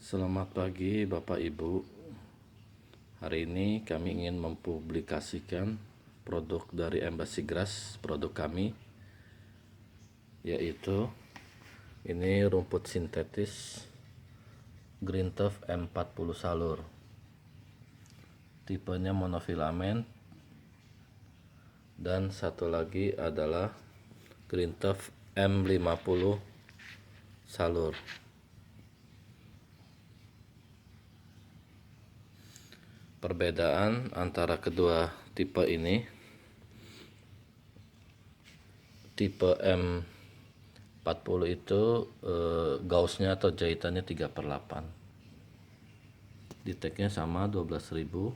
Selamat pagi Bapak Ibu. Hari ini kami ingin mempublikasikan produk dari Embassy Grass, produk kami, yaitu ini rumput sintetis Green Turf M40 Salur. Tipenya monofilamen, dan satu lagi adalah Green Turf M50 Salur. Perbedaan antara kedua tipe ini, tipe M40 itu gausnya atau jahitannya 3/8. Deteknya sama 12.000,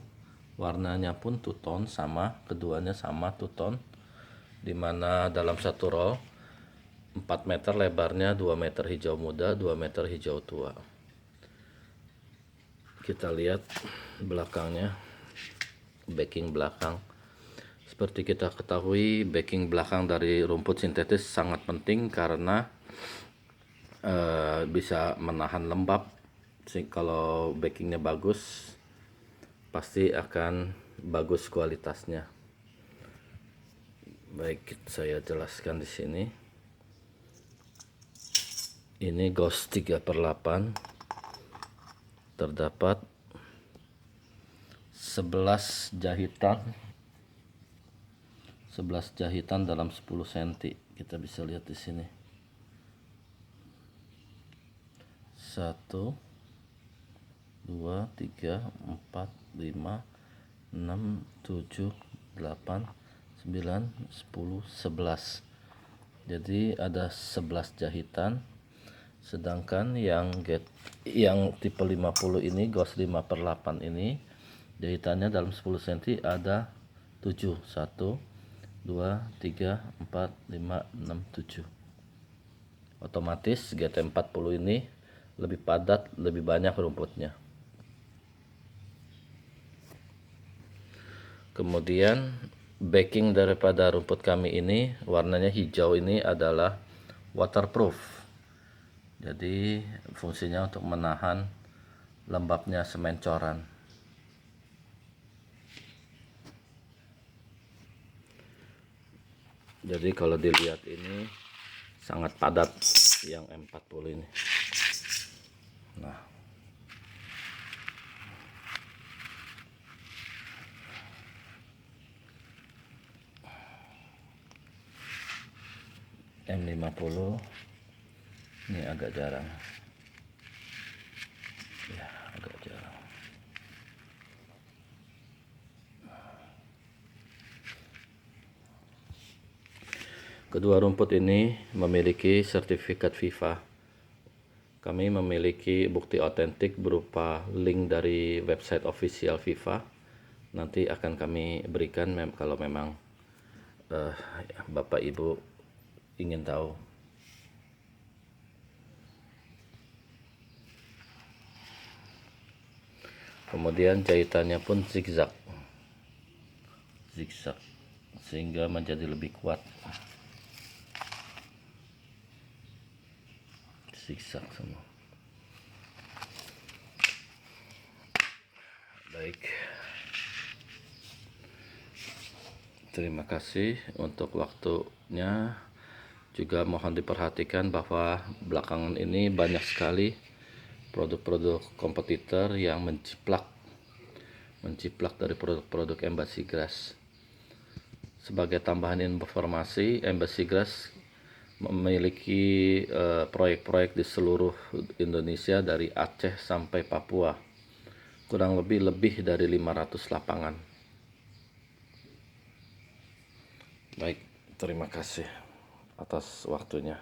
warnanya pun two tone sama, keduanya sama two tone, dimana dalam satu roll 4 meter lebarnya, 2 meter hijau muda, 2 meter hijau tua. Kita lihat belakangnya, backing belakang. Seperti kita ketahui, backing belakang dari rumput sintetis sangat penting karena bisa menahan lembab. Kalau backingnya bagus, pasti akan bagus kualitasnya. Baik, saya jelaskan di sini. Ini gaus 3/8. Terdapat 11 jahitan dalam 10 cm. Kita bisa lihat di sini. 1 2 3 4 5 6 7 8 9 10 11. Jadi ada 11 jahitan. Sedangkan yang tipe 50 ini, gaus 5/8 ini, jahitannya dalam 10 cm ada 7. 1 2 3 4 5 6 7. Otomatis GT40 ini lebih padat, lebih banyak rumputnya. Kemudian backing daripada rumput kami ini, warnanya hijau, ini adalah waterproof. Jadi fungsinya untuk menahan lembabnya semen coran. Jadi kalau dilihat ini sangat padat yang M40 ini. Nah, M50 ini agak jarang. Ya, agak jarang. Kedua rumput ini memiliki sertifikat FIFA. Kami memiliki bukti otentik berupa link dari website official FIFA. Nanti akan kami berikan kalau memang Bapak Ibu ingin tahu. Kemudian jahitannya pun zigzag sehingga menjadi lebih kuat. Zigzag semua. Baik, terima kasih untuk waktunya. Juga mohon diperhatikan bahwa belakangan ini banyak sekali produk-produk kompetitor yang menciplak dari produk-produk Embassy Grass. Sebagai tambahan informasi, Embassy Grass memiliki proyek-proyek di seluruh Indonesia dari Aceh sampai Papua. Kurang lebih dari 500 lapangan. Baik, terima kasih atas waktunya.